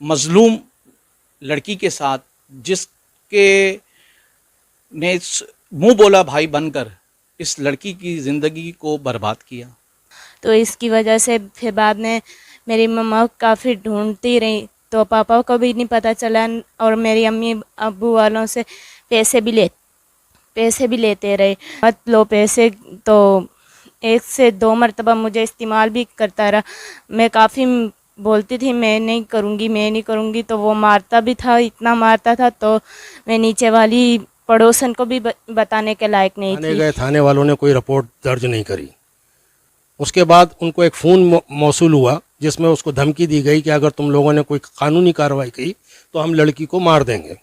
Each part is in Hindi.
मजलूम लड़की के साथ जिसके ने मुंह बोला भाई बनकर इस लड़की की ज़िंदगी को बर्बाद किया। तो इसकी वजह से फिर बाद में मेरी मम्मा काफ़ी ढूंढती रही, तो पापा को भी नहीं पता चला और मेरी अम्मी अब्बू वालों से पैसे भी लेते रहे। मत लो पैसे, तो 1 से 2 मरतबा मुझे इस्तेमाल भी करता रहा। मैं काफ़ी बोलती थी मैं नहीं करूँगी, तो वो मारता भी था, इतना मारता था तो मैं नीचे वाली पड़ोसन को भी बताने के लायक नहीं थाने थी। गए, थाने वालों ने कोई रिपोर्ट दर्ज नहीं करी। उसके बाद उनको एक फ़ोन मौसूल हुआ जिसमें उसको धमकी दी गई कि अगर तुम लोगों ने कोई कानूनी कार्रवाई की तो हम लड़की को मार देंगे।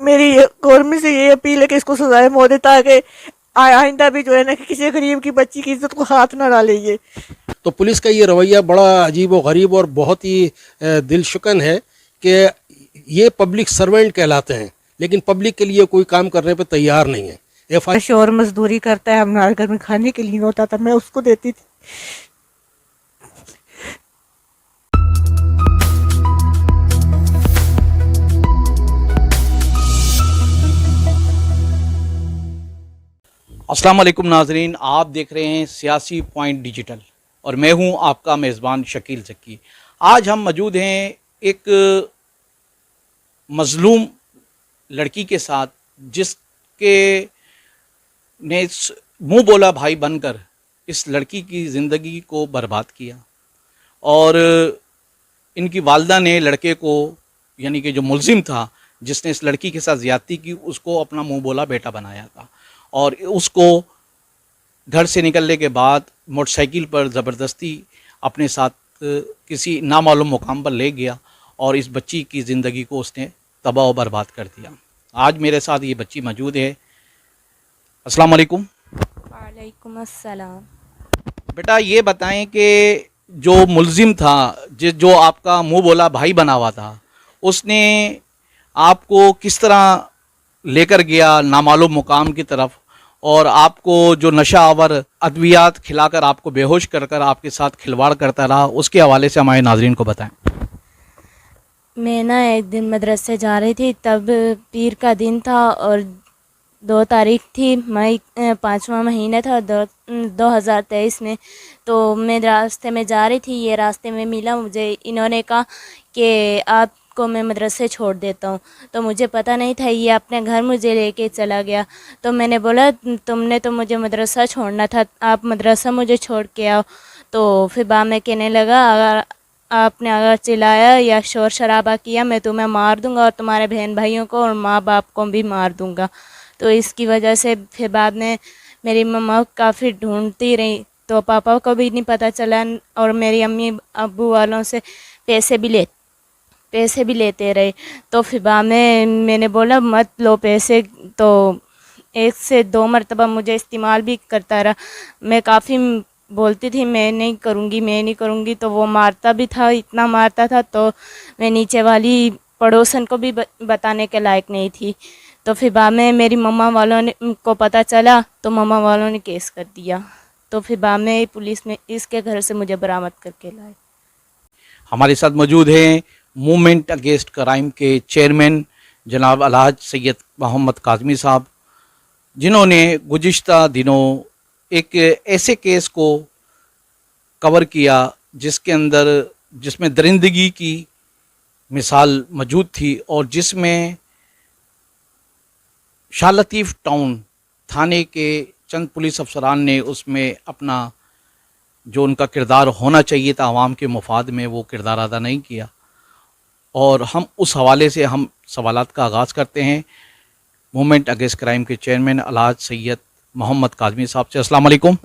मेरी गवर्नमेंट से ये अपील है कि इसको सजाए मौत दे, ताकि आइंदा भी जो है ना कि किसी गरीब की बच्ची की इज्जत को हाथ ना डाले। ये तो पुलिस का ये रवैया बड़ा अजीब व गरीब और बहुत ही दिलशुकन है कि ये पब्लिक सर्वेंट कहलाते हैं, लेकिन पब्लिक के लिए कोई काम करने पर तैयार नहीं है। शोर मजदूरी करता है, हमारे घर में खाने के लिए होता था, मैं उसको देती थी। अस्सलाम वालेकुम नाजरीन, आप देख रहे हैं सियासी पॉइंट डिजिटल और मैं हूं आपका मेज़बान शकील ज़क्की। आज हम मौजूद हैं एक मजलूम लड़की के साथ जिसके ने मुंह बोला भाई बनकर इस लड़की की ज़िंदगी को बर्बाद किया और इनकी वालदा ने लड़के को, यानी कि जो मुलजिम था जिसने इस लड़की के साथ ज़्यादती की, उसको अपना मुंह बोला बेटा बनाया था और उसको घर से निकलने के बाद मोटरसाइकिल पर ज़बरदस्ती अपने साथ किसी नामालूम मुकाम पर ले गया और इस बच्ची की ज़िंदगी को उसने तबाह व बर्बाद कर दिया। आज मेरे साथ ये बच्ची मौजूद है। अस्सलाम वालेकुम। वालेकुम अस्सलाम। बेटा ये बताएं कि जो मुलजिम था, जो आपका मुंह बोला भाई बना हुआ था, उसने आपको किस तरह लेकर गया नामालूम मुकाम की तरफ और आपको जो नशा आवर अद्वियात खिलाकर आपको बेहोश कर कर आपके साथ खिलवाड़ करता रहा, उसके हवाले से हमारे नाजरीन को बताएं। मैं ना एक दिन मदरसे जा रही थी, तब पीर का दिन था और 2 तारीख थी, मई 5वां महीना था 2023 में। तो मैं रास्ते में जा रही थी, ये रास्ते में मिला मुझे, इन्होंने कहा कि आपको मैं मदरसे छोड़ देता हूँ। तो मुझे पता नहीं था, ये अपने घर मुझे लेके चला गया। तो मैंने बोला तुमने तो मुझे मदरसा छोड़ना था, आप मदरसा मुझे छोड़ के आओ। तो फिर बाद में कहने लगा अगर आपने अगर चिल्लाया या शोर शराबा किया मैं तुम्हें मार दूंगा और तुम्हारे बहन भाइयों को और माँ बाप को भी मार दूंगा। तो इसकी वजह से फिर बाद में मेरी मम्मा काफ़ी ढूंढती रही, तो पापा को भी नहीं पता चला और मेरी अम्मी अब्बू वालों से पैसे भी लेते रहे। तो फिर बाद में मैंने बोला मत लो पैसे, तो 1 से 2 मरतबा मुझे इस्तेमाल भी करता रहा। मैं काफ़ी बोलती थी मैं नहीं करूँगी, तो वो मारता भी था, इतना मारता था तो मैं नीचे वाली पड़ोसन को भी बताने के लायक नहीं थी। तो फिर बाद में मेरी मम्मा वालों ने को पता चला, तो मम्मा वालों ने केस कर दिया। तो फिर बाद में पुलिस ने इसके घर से मुझे बरामद करके लाए। हमारे साथ मौजूद हैं मूवमेंट अगेंस्ट क्राइम के चेयरमैन जनाब अलहाज सैयद मोहम्मद काज़मी साहब, जिन्होंने गुज़िश्ता दिनों एक ऐसे केस को कवर किया जिसमें दरिंदगी की मिसाल मौजूद थी और जिसमें शाह लतीफ़ टाउन थाने के चंद पुलिस अफसरान ने उसमें अपना जो उनका किरदार होना चाहिए था आवाम के मुफाद में, वो किरदार अदा नहीं किया। और हम उस हवाले से हम सवालात का आगाज़ करते हैं मूवमेंट अगेंस्ट क्राइम के चेयरमैन अलहाज सैयद मोहम्मद काज़मी साहब से। अस्सलाम वालेकुम।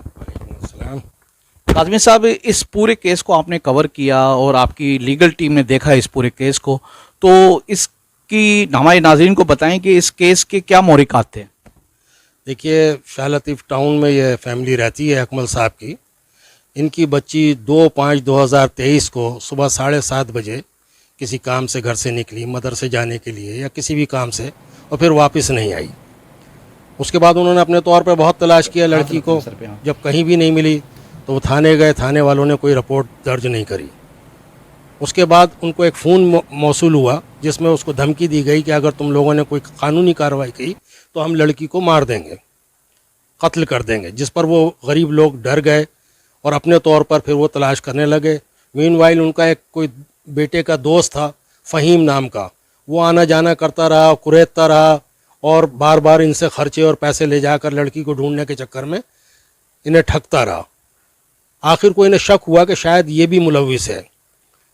काज़मी साहब, इस पूरे केस को आपने कवर किया और आपकी लीगल टीम ने देखा इस पूरे केस को, तो इसकी हमारे नाज़रीन को बताएं कि इस केस के क्या मोहरिकात थे। देखिए, शाह लतीफ़ टाउन में ये फैमिली रहती है अकमल साहब की। इनकी बच्ची 2/5/2023 को सुबह 7:30 बजे किसी काम से घर से निकली मदरसे जाने के लिए या किसी भी काम से, और फिर वापस नहीं आई। उसके बाद उन्होंने अपने तौर पे बहुत तलाश किया लड़की को, जब कहीं भी नहीं मिली तो वो थाने गए, थाने वालों ने कोई रिपोर्ट दर्ज नहीं करी। उसके बाद उनको एक फ़ोन मौसूल हुआ जिसमें उसको धमकी दी गई कि अगर तुम लोगों ने कोई कानूनी कार्रवाई की तो हम लड़की को मार देंगे, कत्ल कर देंगे, जिस पर वो गरीब लोग डर गए और अपने तौर पर फिर वो तलाश करने लगे। मीनवाइल उनका एक कोई बेटे का दोस्त था फ़हीम नाम का, वो आना जाना करता रहा, कुरेदता रहा और बार बार इनसे खर्चे और पैसे ले जाकर लड़की को ढूंढने के चक्कर में इन्हें ठगता रहा। आखिर को इन्हें शक हुआ कि शायद ये भी मुलविस है,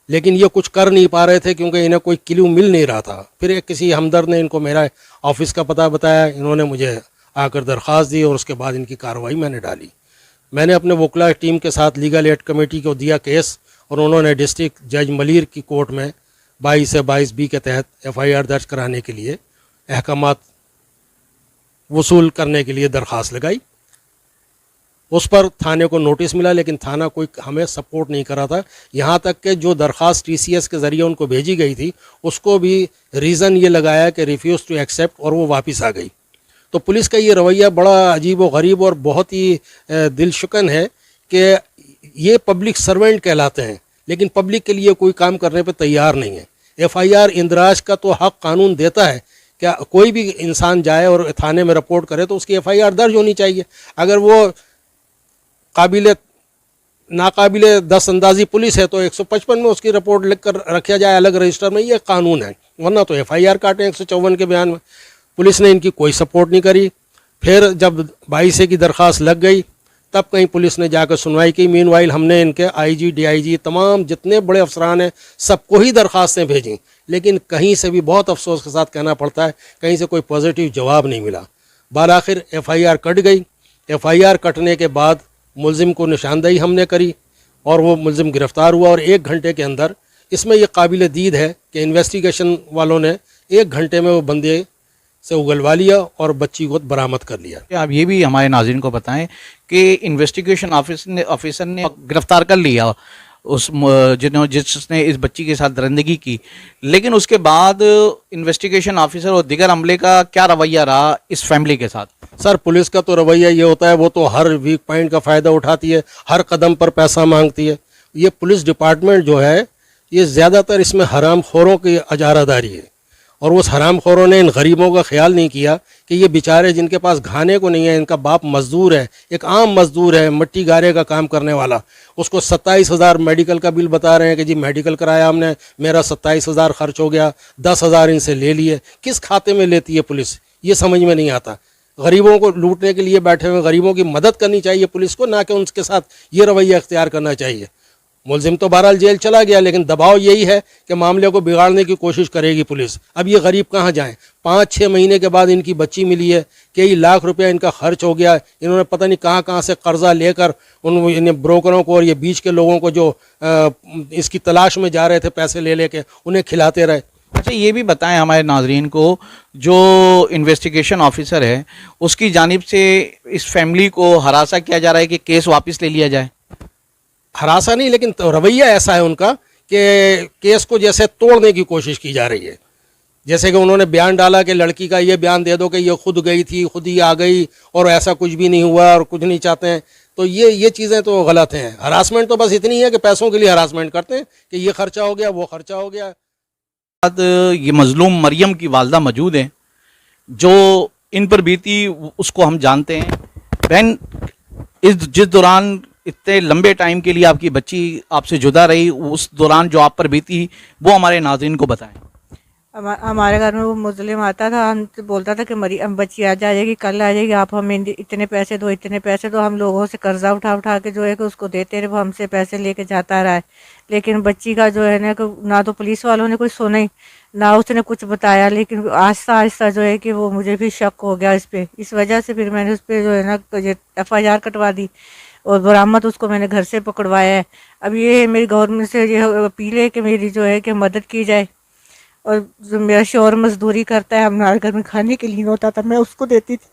लेकिन ये कुछ कर नहीं पा रहे थे क्योंकि इन्हें कोई क्लू मिल नहीं रहा था। फिर एक किसी हमदर्द ने इनको मेरा ऑफिस का पता बताया, इन्होंने मुझे आकर दरख्वास्त दी और उसके बाद इनकी कार्रवाई मैंने डाली। मैंने अपने वकला टीम के साथ लीगल एड कमेटी को दिया केस और उन्होंने डिस्ट्रिक्ट जज मलीर की कोर्ट में 22 से 22B के तहत FIR दर्ज कराने के लिए अहकामात वसूल करने के लिए दरख्वास्त लगाई। उस पर थाने को नोटिस मिला लेकिन थाना कोई हमें सपोर्ट नहीं करा था। यहाँ तक कि जो दरख्वास्त TCS के ज़रिए उनको भेजी गई थी उसको भी रीज़न ये लगाया कि रिफ्यूज़ टू एक्सेप्ट और वो वापस आ गई। तो पुलिस का ये रवैया बड़ा अजीब व गरीब और बहुत ही दिलशुकन है कि ये पब्लिक सर्वेंट कहलाते हैं लेकिन पब्लिक के लिए कोई काम करने पर तैयार नहीं है। FIR इंदराज का तो हक कानून देता है, क्या कोई भी इंसान जाए और थाने में रिपोर्ट करे तो उसकी FIR दर्ज होनी चाहिए। अगर वो नाकाबिले दस्तअंदाजी पुलिस है तो 155 में उसकी रिपोर्ट लिख कर रखा जाए अलग रजिस्टर में, ये कानून है, वरना तो FIR काटें 154 के बयान में। पुलिस ने इनकी कोई सपोर्ट नहीं करी। फिर जब 22A की दरख्वास्त लग गई तब कहीं पुलिस ने जाकर सुनवाई की। मीनवाइल हमने इनके IG DIG तमाम जितने बड़े अफसरान हैं सबको ही दरख्वास्तें भेजीं, लेकिन कहीं से भी बहुत अफसोस के साथ कहना पड़ता है कहीं से कोई पॉजिटिव जवाब नहीं मिला। बालाखिर FIR कट गई। FIR कटने के बाद मुलजिम को निशानदेही हमने करी और वो मुलजिम गिरफ़्तार हुआ और 1 घंटे के अंदर, इसमें यह काबिल दीद है कि इन्वेस्टिगेशन वालों ने 1 घंटे में वो बंदे से उगलवा लिया और बच्ची को बरामद कर लिया। आप ये भी हमारे नाज़रीन को बताएं कि इन्वेस्टिगेशन ऑफिसर ने गिरफ्तार कर लिया जिसने इस बच्ची के साथ दरिंदगी की, लेकिन उसके बाद इन्वेस्टिगेशन ऑफिसर और दीगर अमले का क्या रवैया रहा इस फैमिली के साथ? सर, पुलिस का तो रवैया ये होता है, वो तो हर वीक पॉइंट का फ़ायदा उठाती है, हर कदम पर पैसा मांगती है। ये पुलिस डिपार्टमेंट जो है ये ज़्यादातर इसमें हराम खोरों की अजारादारी है और उस हराम खोरों ने इन गरीबों का ख्याल नहीं किया कि ये बेचारे जिनके पास खाने को नहीं है, इनका बाप मजदूर है, एक आम मजदूर है, मिट्टी गारे का काम करने वाला, उसको 27,000 मेडिकल का बिल बता रहे हैं कि जी मेडिकल कराया हमने, मेरा 27,000 खर्च हो गया, 10,000 इनसे ले लिए। किस खाते में लेती है पुलिस, ये समझ में नहीं आता। गरीबों को लूटने के लिए बैठे हुए गरीबों की मदद करनी चाहिए पुलिस को, ना कि उनके साथ ये रवैया इख्तियार करना चाहिए। मुलजिम तो बहरहाल जेल चला गया, लेकिन दबाव यही है कि मामले को बिगाड़ने की कोशिश करेगी पुलिस। अब ये गरीब कहाँ जाएं? 5-6 महीने के बाद इनकी बच्ची मिली है, कई लाख रुपया इनका खर्च हो गया। इन्होंने पता नहीं कहाँ से कर्जा लेकर इन ब्रोकरों को और ये बीच के लोगों को जो इसकी तलाश में जा रहे थे पैसे ले लेके, उन्हें खिलाते रहे। अच्छा, ये भी बताएं हमारे नाजरीन को, जो इन्वेस्टिगेशन ऑफिसर है उसकी जानिब से इस फैमिली को हरासा किया जा रहा है कि केस वापस ले लिया जाए? हरासा नहीं, लेकिन तो रवैया ऐसा है उनका कि केस को जैसे तोड़ने की कोशिश की जा रही है। जैसे कि उन्होंने बयान डाला कि लड़की का ये बयान दे दो कि ये खुद गई थी, खुद ही आ गई और ऐसा कुछ भी नहीं हुआ और कुछ नहीं चाहते हैं, तो ये चीज़ें तो गलत हैं। हरासमेंट तो बस इतनी है कि पैसों के लिए हरासमेंट करते हैं कि ये खर्चा हो गया, वो खर्चा हो गया। ये मजलूम मरियम की वालदा मौजूद हैं, जो इन पर बीती उसको हम जानते हैं। बहन, जिस दौरान इतने लंबे टाइम के लिए आपकी बच्ची आपसे जुदा रही, उस दौरान जो आप पर बीती वो हमारे नाज़रीन को बताएं। हमारे घर में वो मुस्लिम आता था, हमसे बोलता था कि बच्ची आज आ जाएगी, कल आ जाएगी, आप हमें इतने पैसे दो, इतने पैसे दो। हम लोगों से कर्जा उठा के जो है कि उसको देते रहे, वो हमसे पैसे लेके जाता रहा है। लेकिन बच्ची का जो है ना तो पुलिस वालों ने कुछ सुना ही, ना उसने कुछ बताया। लेकिन आहिस्ता आहिस्ता जो है कि वो मुझे भी शक हो गया इस पर। इस वजह से फिर मैंने उस पर जो है ना FIR कटवा दी और बरामद उसको मैंने घर से पकड़वाया है। अब ये मेरी गवर्नमेंट से ये अपील है कि मेरी जो है कि मदद की जाए। और जो मेरा शौहर मजदूरी करता है, हमारे घर में खाने के लिए होता था, मैं उसको देती थी।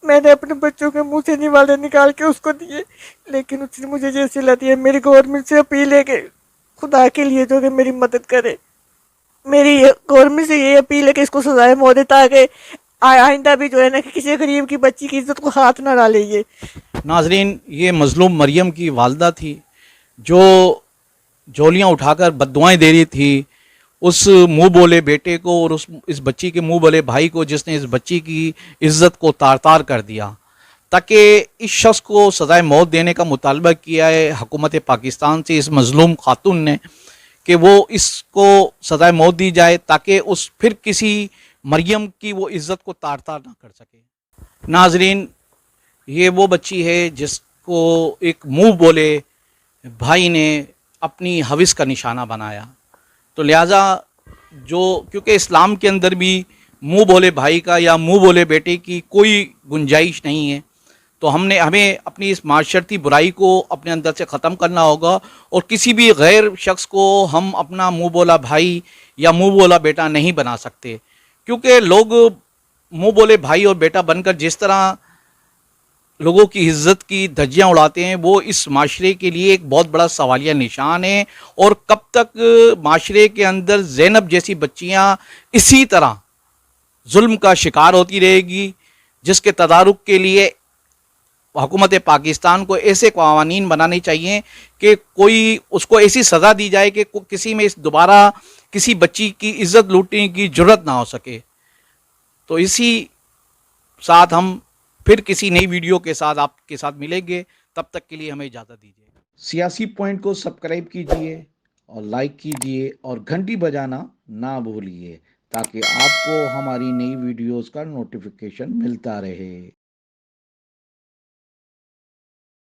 मैंने अपने बच्चों के मुंह से निवाले निकाल के उसको दिए, लेकिन उसने मुझे जैसे ला दिया। मेरी गवर्नमेंट से अपील है कि खुदा के लिए जो कि मेरी मदद करे। मेरी गवर्नमेंट से ये अपील है कि इसको सजाए मौत ताकि आइंदा भी जो है ना कि किसी गरीब की बच्ची की इज्जत को हाथ ना डाले ये। नाजरीन, ये मजलूम मरियम की वालदा थी जो झोलियाँ उठाकर बद्दुआएं दे रही थी उस मुंह बोले बेटे को और इस बच्ची के मुंह बोले भाई को, जिसने इस बच्ची की इज्जत को तार तार कर दिया। ताकि इस शख्स को सज़ाए मौत देने का मुतालबा किया है हुकूमत पाकिस्तान से, इस मजलूम खातून ने, कि वो इसको सज़ाए मौत दी जाए ताकि उस फिर किसी मरियम की वो इज़्ज़त को तार तार ना कर सके। नाजरीन, ये वो बच्ची है जिसको एक मुंह बोले भाई ने अपनी हविस का निशाना बनाया। तो लिहाजा क्योंकि इस्लाम के अंदर भी मुंह बोले भाई का या मुंह बोले बेटे की कोई गुंजाइश नहीं है, तो हमें अपनी इस माशरती बुराई को अपने अंदर से ख़त्म करना होगा और किसी भी गैर शख्स को हम अपना मुंह बोला भाई या मुंह बोला बेटा नहीं बना सकते। क्योंकि लोग मुंह बोले भाई और बेटा बनकर जिस तरह लोगों की इज्जत की धज्जियां उड़ाते हैं, वो इस माशरे के लिए एक बहुत बड़ा सवालिया निशान है। और कब तक माशरे के अंदर ज़ैनब जैसी बच्चियां इसी तरह जुल्म का शिकार होती रहेगी, जिसके तदारुक के लिए हुकूमत पाकिस्तान को ऐसे कवानीन बनाने चाहिए कि कोई उसको ऐसी सज़ा दी जाए कि किसी में दोबारा किसी बच्ची की इज्जत लूटने की जुर्रत ना हो सके। तो इसी साथ हम फिर किसी नई वीडियो के साथ आपके साथ मिलेंगे, तब तक के लिए हमें इजाज़त दीजिए। सियासी पॉइंट को सब्सक्राइब कीजिए और लाइक कीजिए और घंटी बजाना ना भूलिए ताकि आपको हमारी नई वीडियोस का नोटिफिकेशन मिलता रहे।